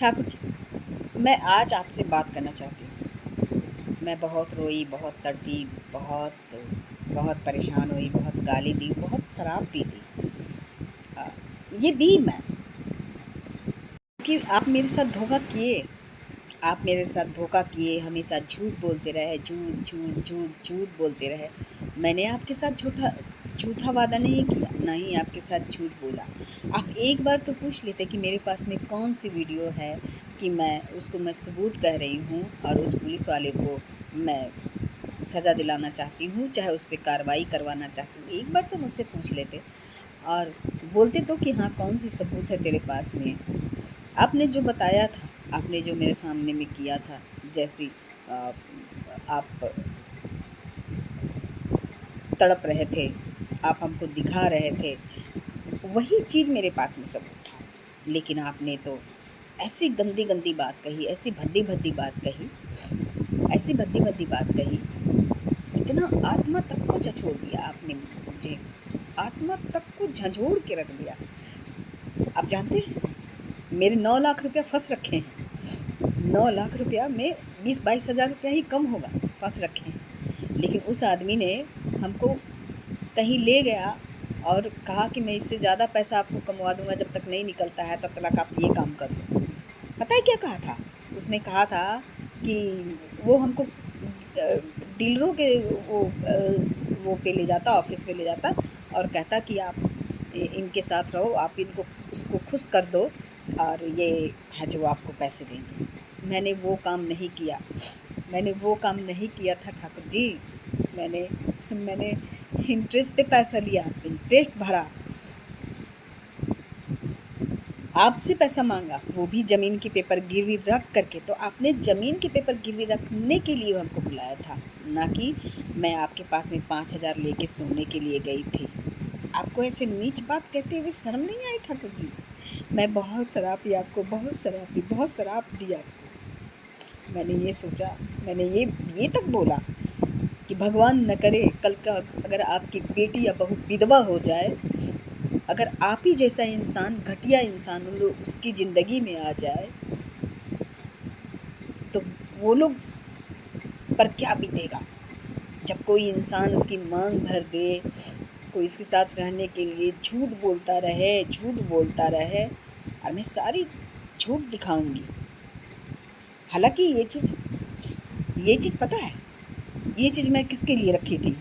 ठाकुर जी, मैं आज आपसे बात करना चाहती हूँ। मैं बहुत रोई, बहुत तड़पी, बहुत बहुत परेशान हुई, बहुत गाली दी, बहुत शराब पी दी। अ, ये दी मैं कि आप मेरे साथ धोखा किए। आप मेरे साथ धोखा किए, हमेशा झूठ बोलते रहे, झूठ झूठ झूठ झूठ बोलते रहे। मैंने आपके साथ झूठा झूठा वादा नहीं किया, ना ही आपके साथ झूठ बोला। आप एक बार तो पूछ लेते कि मेरे पास में कौन सी वीडियो है कि मैं सबूत कह रही हूँ और उस पुलिस वाले को मैं सज़ा दिलाना चाहती हूँ, चाहे उस पर कार्रवाई करवाना चाहती हूँ। एक बार तो मुझसे पूछ लेते और बोलते तो कि हाँ, कौन सी सबूत है तेरे पास में। आपने जो बताया था, आपने जो मेरे सामने में किया था, जैसी अ, आप तड़प रहे थे, आप हमको दिखा रहे थे, वही चीज़ मेरे पास में सबूत था। लेकिन आपने तो ऐसी गंदी गंदी बात कही, ऐसी भद्दी भद्दी बात कही, ऐसी भद्दी भद्दी बात कही, इतना आत्मा तक को झंझोड़ दिया आपने मुझे, आत्मा तक को झंझोड़ के रख दिया। आप जानते हैं, मेरे 9 लाख रुपया फंस रखे हैं। 9 लाख रुपया में 20-22 हज़ार रुपया ही कम होगा, फंस रखे हैं। लेकिन उस आदमी ने हमको कहीं ले गया और कहा कि मैं इससे ज़्यादा पैसा आपको कमवा दूंगा, जब तक नहीं निकलता है तब तक आप ये काम कर लो। पता है क्या कहा था? उसने कहा था कि वो हमको डीलरों के वो पे ले जाता, ऑफिस पे ले जाता और कहता कि आप इनके साथ रहो, आप इनको उसको खुश कर दो और ये है जो आपको पैसे देंगे। मैंने वो काम नहीं किया, मैंने वो काम नहीं किया था ठाकुर जी। मैंने मैंने इंटरेस्ट पे पैसा लिया, इंटरेस्ट भरा, आपसे पैसा मांगा, वो भी ज़मीन के पेपर गिरवी रख करके। तो आपने ज़मीन के पेपर गिरवी रखने के लिए हमको बुलाया था, ना कि मैं आपके पास में 5,000 लेके सोने के लिए गई थी। आपको ऐसे नीच बात कहते हुए शर्म नहीं आई ठाकुर जी? मैं बहुत शराब पी, आपको बहुत शराब पी, बहुत शराब दी आपको। मैंने ये सोचा, मैंने ये तक बोला कि भगवान न करे कल का अगर आपकी बेटी या बहू विधवा हो जाए, अगर आप ही जैसा इंसान, घटिया इंसान उसकी ज़िंदगी में आ जाए, तो वो लोग पर क्या बीतेगा। जब कोई इंसान उसकी मांग भर दे, कोई इसके साथ रहने के लिए झूठ बोलता रहे, झूठ बोलता रहे, और मैं सारी झूठ दिखाऊंगी। हालांकि ये चीज़ पता है, ये चीज़ मैं किसके लिए रखी थी?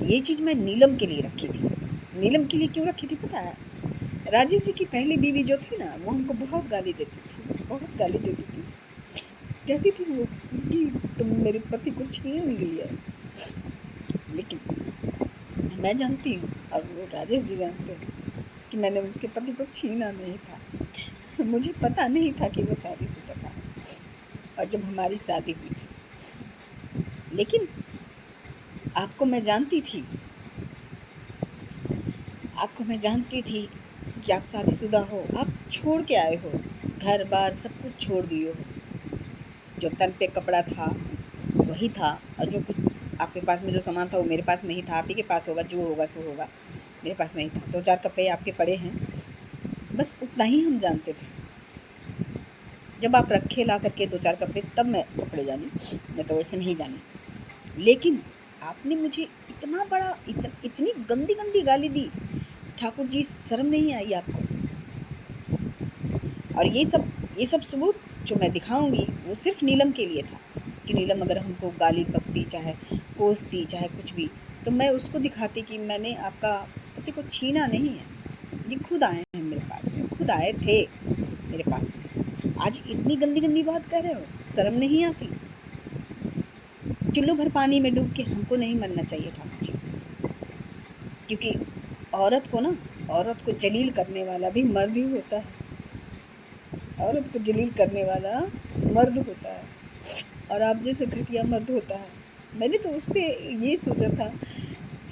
ये चीज़ मैं नीलम के लिए रखी थी। नीलम के लिए क्यों रखी थी पता है? राजेश जी की पहली बीवी जो थी ना, वो हमको बहुत गाली देती थी, बहुत गाली देती थी। कहती थी वो कि तुम मेरे पति को छीन लिया। लेकिन मैं जानती हूँ और वो राजेश जी जानते हैं कि मैंने उसके पति को छीना नहीं था। मुझे पता नहीं था कि वो शादीशुदा था और जब हमारी शादी हुई थी। लेकिन आपको मैं जानती थी कि आप शादीशुदा हो, आप छोड़ के आए हो, घर बार सब कुछ छोड़ दिए हो। जो तन पे कपड़ा था वही था, और जो कुछ आपके पास में जो सामान था वो मेरे पास नहीं था। आप ही के पास होगा, जो होगा सो होगा, मेरे पास नहीं था। 2-4 कपड़े आपके पड़े हैं, बस उतना ही हम जानते थे। जब आप रखे ला करके 2-4 कपड़े, तब मैं कपड़े जानी, नहीं तो वैसे नहीं जानी। लेकिन आपने मुझे इतना बड़ा इतनी गंदी गंदी गाली दी ठाकुर जी, शर्म नहीं आई आपको? और ये सब सबूत जो मैं दिखाऊंगी वो सिर्फ नीलम के लिए था कि नीलम अगर हमको गाली बकती, चाहे कोसती, चाहे कुछ भी, तो मैं उसको दिखाती कि मैंने आपका पति को छीना नहीं है। ये खुद आए हैं मेरे पास में, खुद आए थे मेरे पास में। आज इतनी गंदी गंदी बात कह रहे हो, शर्म नहीं आती? चुल्लू भर पानी में डूब के हमको नहीं मरना चाहिए था मुझे, क्योंकि औरत को जलील करने वाला भी मर्द ही होता है। औरत को जलील करने वाला मर्द होता है, और आप जैसे घटिया मर्द होता है। मैंने तो उस पर ये सोचा था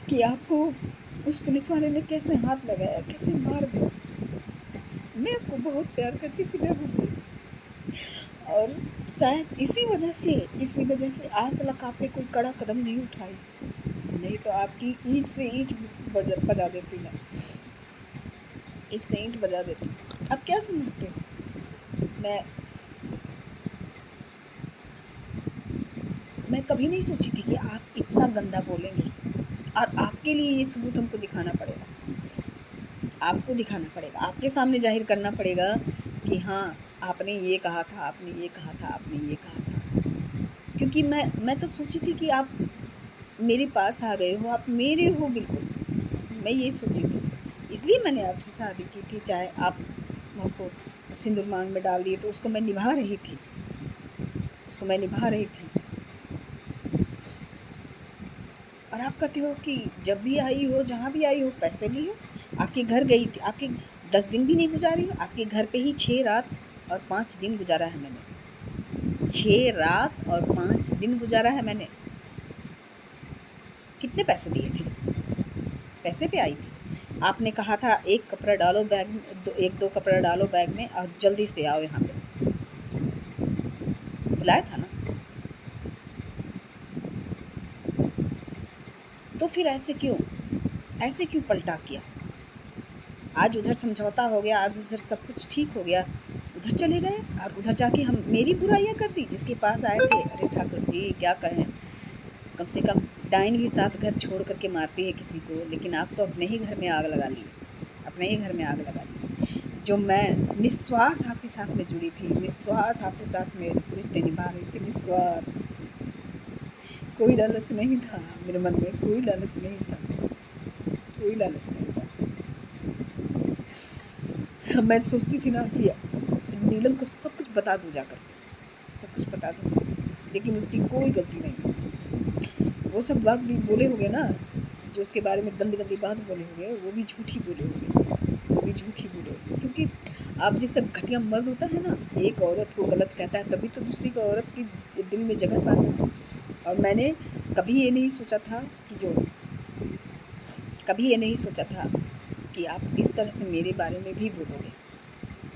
कि आपको उस पुलिस वाले ने कैसे हाथ लगाया, कैसे मार दिया। मैं आपको बहुत प्यार करती थी ना मुझे, और शायद इसी वजह से आज तक आप पे कोई कड़ा कदम नहीं उठाई, नहीं तो आपकी ईंट से ईंट बजा देती मैं, ईंट से ईंट बजा देती। अब क्या समझते हो? मैं मैं कभी नहीं सोची थी कि आप इतना गंदा बोलेंगे, और आपके लिए ये सबूत हमको दिखाना पड़ेगा, आपको दिखाना पड़ेगा, आपके सामने जाहिर करना पड़ेगा कि हाँ, आपने ये कहा था, आपने ये कहा था, आपने ये कहा था। क्योंकि मैं तो सोची थी कि आप मेरे पास आ गए हो, आप मेरे हो बिल्कुल, मैं ये सोची थी, इसलिए मैंने आपसे शादी की थी। चाहे आप हमको सिंदूर मांग में डाल दिए तो उसको मैं निभा रही थी, उसको मैं निभा रही थी। और आप कहते हो कि जब भी आई हो, जहाँ भी आई हो, पैसे ली हो। आपके घर गई थी, आपके 10 दिन भी नहीं गुजारी हो, आपके घर पे ही 6 रात और 5 दिन गुजारा है मैंने, 6 रात और 5 दिन गुजारा है मैंने। कितने पैसे दिए थे? पैसे पे आई थी। आपने कहा था एक कपड़ा डालो बैग में, एक दो कपड़ा डालो बैग में और जल्दी से आओ यहाँ पे, बुलाया था ना। तो फिर ऐसे क्यों पलटा किया? आज उधर समझौता हो गया, आज उधर सब कुछ ठीक हो गया, उधर चले गए और उधर जाके हम मेरी बुराइयां कर दी। जिसके पास आए थे, अरे ठाकुर जी क्या कहें, कम से कम डाइन भी साथ घर छोड़ करके मारती है किसी को, लेकिन आप तो अपने ही घर में आग लगा ली, अपने ही घर में आग लगा ली। जो मैं निस्वार्थ आपके साथ में जुड़ी थी, निस्वार्थ आपके साथ में रिश्ते निभा रही थी, निस्वार्थ, कोई लालच नहीं था मेरे मन में, कोई लालच नहीं था, कोई लालच नहीं था। मैं सोचती थी ना कि नीलम को सब कुछ बता दूं, जाकर सब कुछ बता दूं, लेकिन उसकी कोई गलती नहीं। वो सब बात भी बोले होंगे ना, जो उसके बारे में गंदी गंदी बात बोले होंगे, वो भी झूठी बोले होंगे, वो भी झूठी बोले होंगे। क्योंकि आप जैसा घटिया मर्द होता है ना, एक औरत को गलत कहता है, तभी तो दूसरी को औरत की दिल में जगह पाता है। और मैंने कभी ये नहीं सोचा था कि आप इस तरह से मेरे बारे में भी बोलोगे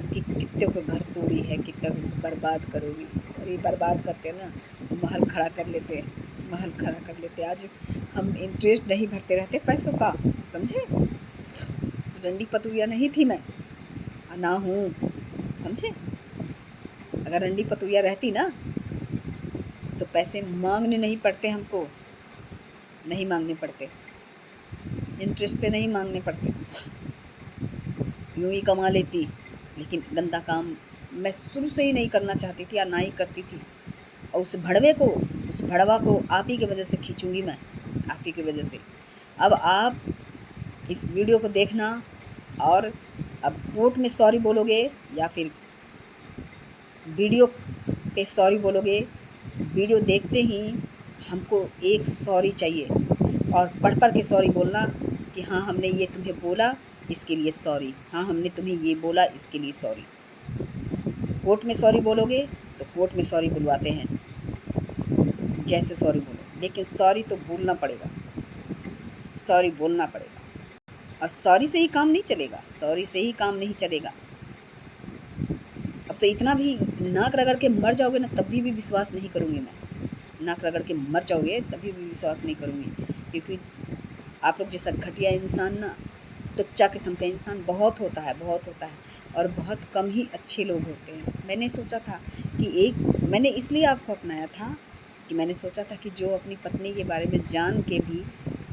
कि कितने को घर तोड़ी है, कितने को बर्बाद करोगी। और ये बर्बाद करते ना, महल खड़ा कर लेते, महल खड़ा कर लेते। आज हम इंटरेस्ट नहीं भरते रहते पैसों का, समझे? रंडी पतुरिया नहीं थी मैं, ना हूँ, समझे? अगर रंडी पतुरिया रहती ना तो पैसे मांगने नहीं पड़ते हमको, नहीं मांगने पड़ते, इंटरेस्ट पे नहीं मांगने पड़ते, यूं ही कमा लेती। लेकिन गंदा काम मैं शुरू से ही नहीं करना चाहती थी, या ना ही करती थी। और उस भड़वा को आप ही की वजह से खींचूंगी मैं, आप ही की वजह से। अब आप इस वीडियो को देखना, और अब कोर्ट में सॉरी बोलोगे या फिर वीडियो पे सॉरी बोलोगे। वीडियो देखते ही हमको एक सॉरी चाहिए, और पढ़ के सॉरी बोलना कि हाँ हमने ये तुम्हें बोला इसके लिए सॉरी, हाँ हमने तुम्हें ये बोला इसके लिए सॉरी। कोर्ट में सॉरी बोलोगे तो कोर्ट में सॉरी बुलवाते हैं, जैसे सॉरी बोलो, लेकिन सॉरी तो बोलना पड़ेगा, सॉरी बोलना पड़ेगा। और सॉरी से ही काम नहीं चलेगा, सॉरी से ही काम नहीं चलेगा। अब तो इतना भी नाक रगड़ के मर जाओगे ना, तभी भी विश्वास नहीं करूँगी मैं। नाक रगड़ के मर जाओगे तभी भी विश्वास नहीं करूँगी, क्योंकि आप लोग जैसा घटिया इंसान ना, टुच्चा किस्म का इंसान बहुत होता है, बहुत होता है, और बहुत कम ही अच्छे लोग होते हैं। मैंने सोचा था कि मैंने इसलिए आपको अपनाया था कि मैंने सोचा था कि जो अपनी पत्नी के बारे में जान के भी,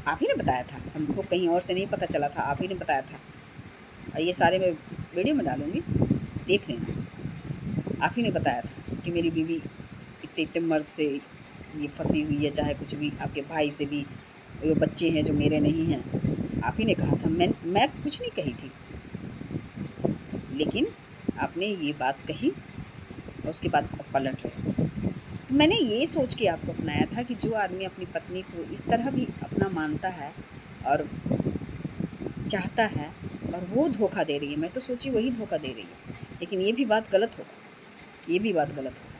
आप ही ने बताया था हमको, कहीं और से नहीं पता चला था, आप ही ने बताया था। और ये सारे मैं वीडियो में डालूँगी, देख लेना। आप ही ने बताया था कि मेरी बीवी इतने मर्द से ये फंसी हुई है, चाहे कुछ भी, आपके भाई से भी, वो बच्चे हैं जो मेरे नहीं हैं, आप ही ने कहा था। मैं कुछ नहीं कही थी, लेकिन आपने ये बात कही और उसके बाद आप पलट रहे। तो मैंने ये सोच के आपको अपनाया था कि जो आदमी अपनी पत्नी को इस तरह भी अपना मानता है और चाहता है, और वो धोखा दे रही है, मैं तो सोची वही धोखा दे रही है, लेकिन ये भी बात गलत होगा, ये भी बात गलत होगा।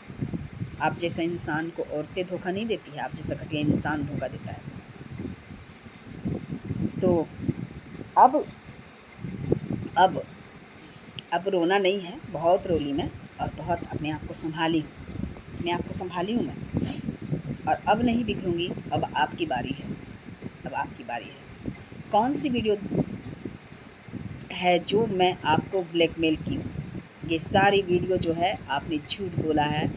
आप जैसा इंसान को औरतें धोखा नहीं देती है, आप जैसा घटिया इंसान धोखा देता है ऐसा। तो अब रोना नहीं है, बहुत रोली मैं, और बहुत अपने आप को संभाली हूँ मैं, और अब नहीं बिखरूंगी। अब आपकी बारी है, अब आपकी बारी है। कौन सी वीडियो है जो मैं आपको ब्लैकमेल की हूँ? ये सारी वीडियो जो है आपने झूठ बोला है,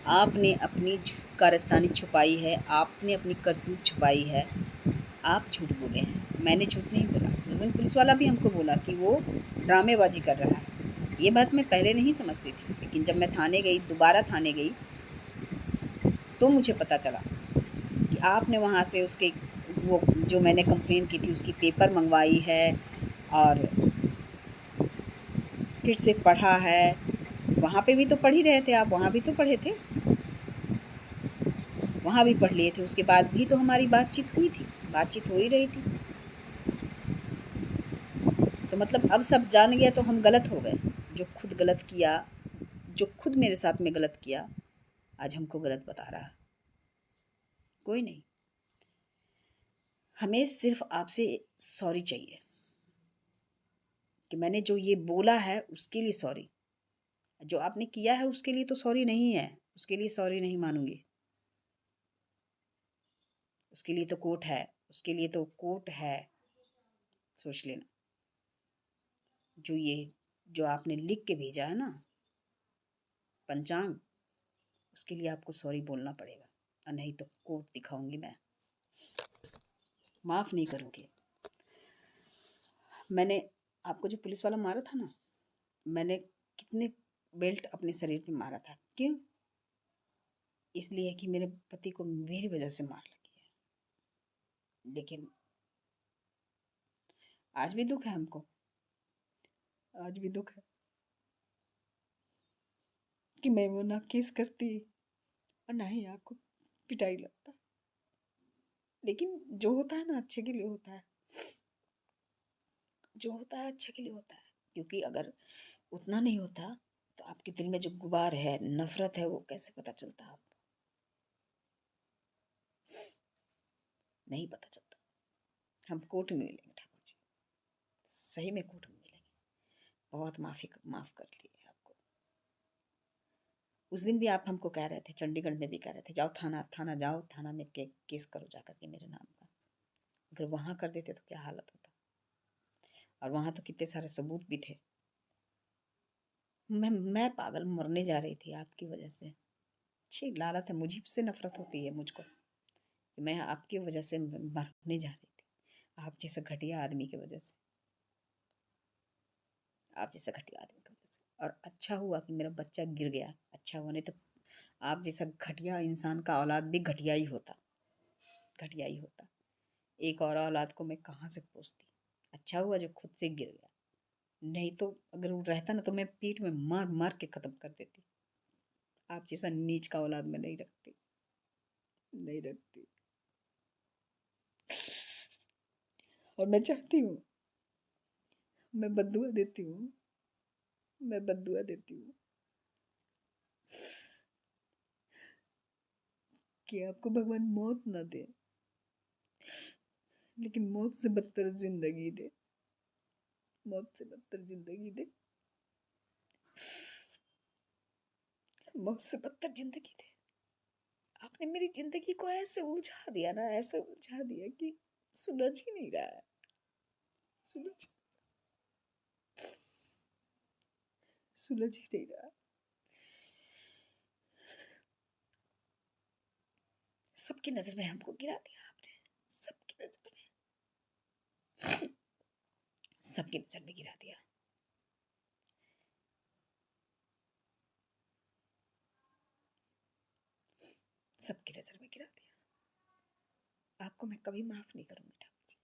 आपने अपनी कारस्तानी छुपाई है, आपने अपनी करतूत छुपाई है, आप झूठ बोले हैं, मैंने झूठ नहीं बोला। उस दिन पुलिस वाला भी हमको बोला कि वो ड्रामेबाजी कर रहा है। ये बात मैं पहले नहीं समझती थी, लेकिन जब मैं थाने गई, दोबारा थाने गई, तो मुझे पता चला कि आपने वहाँ से उसके वो जो मैंने कंप्लेन की थी उसकी पेपर मंगवाई है और फिर से पढ़ा है। वहाँ पे भी तो पढ़ ही रहे थे आप, वहाँ भी तो पढ़े थे, वहाँ भी पढ़ लिए थे, उसके बाद भी तो हमारी बातचीत हुई थी, बातचीत हो ही रही थी। तो मतलब अब सब जान गया तो हम गलत हो गए। जो खुद गलत किया, जो खुद मेरे साथ में गलत किया, आज हमको गलत बता रहा है। कोई नहीं, हमें सिर्फ आपसे सॉरी चाहिए कि मैंने जो ये बोला है उसके लिए सॉरी। जो आपने किया है उसके लिए तो सॉरी नहीं है, उसके लिए सॉरी नहीं मानूंगी। उसके लिए तो कोर्ट है, उसके लिए तो कोर्ट है। सोच लेना, जो आपने लिख के भेजा है ना पंचांग, उसके लिए आपको सॉरी बोलना पड़ेगा, और नहीं तो कोर्ट दिखाऊंगी मैं, माफ नहीं करूंगी। मैंने आपको जो पुलिस वाला मारा था ना, मैंने कितने बेल्ट अपने शरीर पे मारा था, क्यों? इसलिए कि मेरे पति को मेरी वजह से मार लगी है। लेकिन आज भी दुख है हमको, आज भी दुख है कि मैं वो ना केस करती और ना ही आपको पिटाई लगता। लेकिन जो होता है ना अच्छे के लिए होता है, जो होता है अच्छे के लिए होता है। क्योंकि अगर उतना नहीं होता तो आपके दिल में जो गुबार है, नफरत है, वो कैसे पता चलता? आप नहीं पता चलता। हम कोर्ट में मिलेंगे ठाकुर जी, सही में कोर्ट में मिलेंगे। बहुत माफ कर लिए आपको। उस दिन भी आप हमको कह रहे थे, चंडीगढ़ में भी कह रहे थे, जाओ थाना, थाना जाओ, थाना में केस करो जाकर के मेरे नाम का। अगर वहां कर देते तो क्या हालत होता? और वहां तो कितने सारे सबूत भी थे। मैं पागल मरने जा रही थी आपकी वजह से। छी लालत है, मुझे से नफरत होती है मुझको कि मैं आपकी वजह से मरने जा रही थी, आप जैसे घटिया आदमी की वजह से, आप जैसा घटिया आदमी की वजह से। और अच्छा हुआ कि मेरा बच्चा गिर गया, अच्छा हुआ, नहीं तो आप जैसा घटिया इंसान का औलाद भी घटिया ही होता, घटिया ही होता। एक और औलाद को मैं कहाँ से पोसती। अच्छा हुआ जो खुद से गिर गया, नहीं तो अगर वो रहता ना तो मैं पीठ में मार मार के खत्म कर देती। आप जैसा नीच का औलाद मैं नहीं रखती, नहीं रखती। और मैं चाहती हूँ, मैं बद्दुआ देती हूँ, मैं बद्दुआ देती हूँ कि आपको भगवान मौत ना दे, लेकिन मौत से बदतर जिंदगी दे, मौत से बदतर जिंदगी दे, मौत से बदतर जिंदगी दे। आपने मेरी जिंदगी को ऐसे उलझा दिया ना, ऐसे उलझा दिया कि सुलझ ही नहीं रहा है, सुलझ सुलझ ही नहीं रहा। सबकी नजर में हमको गिरा दिया आपने, सबकी नजर में, सबकी नजर में गिरा दिया। सबकी नजर में गिरा दिया। आपको मैं कभी माफ नहीं करूंगी ठाकुर जी,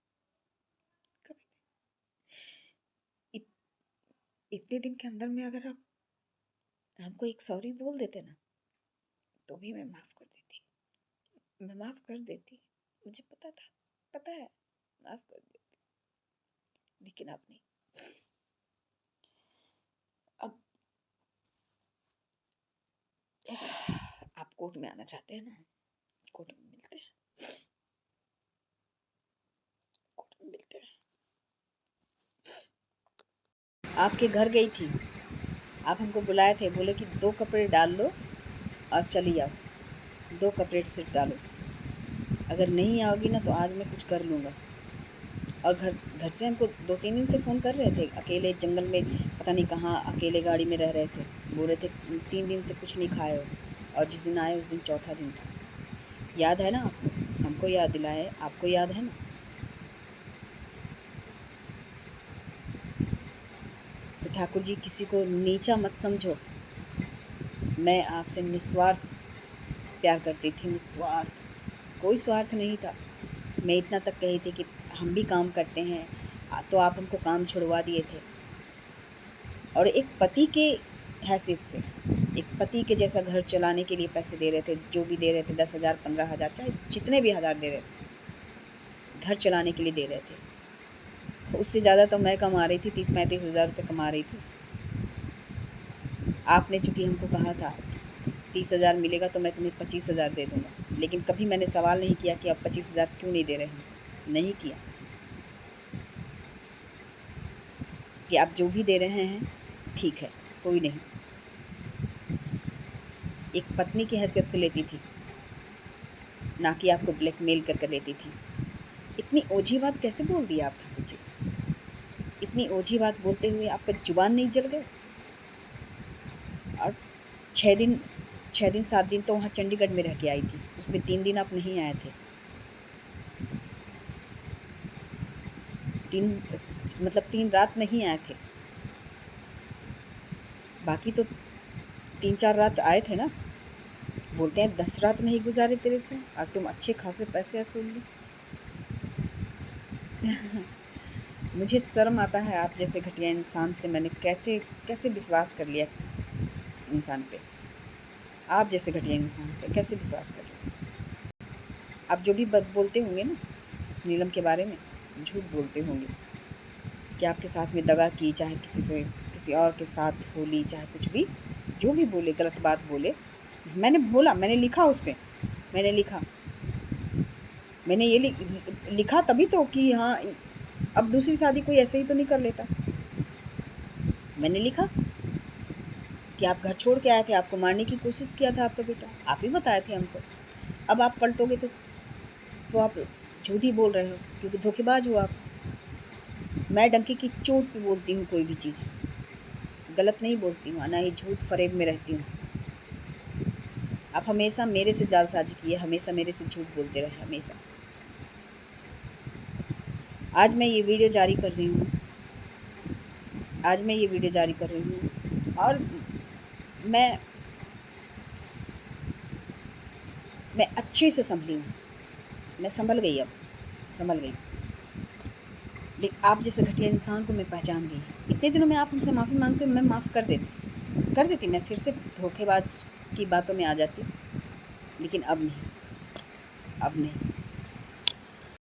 कभी नहीं। इतने दिन के अंदर में अगर आप हमको एक सॉरी बोल देते ना, तो भी मैं माफ कर देती, मैं माफ कर देती। मुझे पता था, पता है, माफ कर देती। लेकिन आप नहीं। अब आप कोर्ट में आना चाहते हैं ना, कोर्ट में मिलते हैं, कोर्ट में मिलते हैं। आपके घर गई थी, आप हमको बुलाए थे, बोले कि 2 कपड़े डाल लो और चली आओ, 2 कपड़े सिर्फ डालो, अगर नहीं आओगी ना तो आज मैं कुछ कर लूँगा। और घर घर से हमको 2-3 दिन से फ़ोन कर रहे थे, अकेले जंगल में पता नहीं कहाँ अकेले गाड़ी में रह रहे थे, बोल रहे थे 3 दिन से कुछ नहीं खाए हो, और जिस दिन आए उस दिन चौथा दिन था। याद है ना आपको? हमको याद दिलाए, आपको याद है ना? तो ठाकुर जी, किसी को नीचा मत समझो। मैं आपसे निस्वार्थ प्यार करती थी, निस्वार्थ, कोई स्वार्थ नहीं था। मैं इतना तक कही थी कि हम भी काम करते हैं, तो आप हमको काम छुड़वा दिए थे। और एक पति के हैसियत से, एक पति के जैसा घर चलाने के लिए पैसे दे रहे थे, जो भी दे रहे थे, 10,000 15,000, चाहे जितने भी हज़ार दे रहे थे, घर चलाने के लिए दे रहे थे। उससे ज़्यादा तो मैं कमा रही थी, 30-35 हज़ार रुपये कमा रही थी। आपने चूँकि हमको कहा था 30,000 मिलेगा तो मैं तुम्हें 25,000 दे दूँगा, लेकिन कभी मैंने सवाल नहीं किया कि आप 25,000 क्यों नहीं दे रहे हैं। नहीं किया कि आप जो भी दे रहे हैं ठीक है, कोई नहीं। एक पत्नी की हैसियत से लेती थी, ना कि आपको ब्लैकमेल कर लेती थी। इतनी ओझी बात कैसे बोल दी आप ठाकुर जी? इतनी ओझी बात बोलते हुए आपका जुबान नहीं जल गया? और 6 दिन 7 दिन तो वहाँ चंडीगढ़ में रह के आई थी, उसमें 3 दिन आप नहीं आए थे। 3 रात नहीं आए थे, बाकी तो 3-4 रात आए थे ना। बोलते हैं 10 रात नहीं गुजारे तेरे से, और तुम अच्छे खासे पैसे वसूल ली। मुझे शर्म आता है, आप जैसे घटिया इंसान से मैंने कैसे कैसे विश्वास कर लिया इंसान पे। आप जैसे घटिया इंसान पे कैसे विश्वास कर लिया? आप जो भी बोलते होंगे ना उस नीलम के बारे में, झूठ बोलते होंगे कि आपके साथ में दगा की, चाहे किसी और के साथ हो ली, चाहे कुछ भी, जो भी बोले, गलत बात बोले। मैंने बोला, मैंने लिखा उस पर, मैंने लिखा, मैंने ये लिखा तभी तो कि हाँ, अब दूसरी शादी कोई ऐसे ही तो नहीं कर लेता। मैंने लिखा कि आप घर छोड़ के आए थे, आपको मारने की कोशिश किया था आपका बेटा, आप ही बताए थे हमको। अब आप पलटोगे तो आप झूठ ही बोल रहे हो, क्योंकि धोखेबाज हो आप। मैं डंके की चोट पे बोलती हूँ, कोई भी चीज़ गलत नहीं बोलती हूँ, ना ही झूठ फरेब में रहती हूँ। आप हमेशा मेरे से जालसाजी किए, हमेशा मेरे से झूठ बोलते रहे, हमेशा। आज मैं ये वीडियो जारी कर रही हूँ, आज मैं ये वीडियो जारी कर रही हूँ, और मैं अच्छे से संभली हूँ, मैं संभल गई, अब संभल गई। लेकिन आप जैसे घटिया इंसान को मैं पहचान गई। इतने दिनों में आप हमसे माफ़ी मांगते, मैं माफ़ कर देती, मैं फिर से धोखेबाज की बातों में आ जाती, लेकिन अब नहीं, अब नहीं।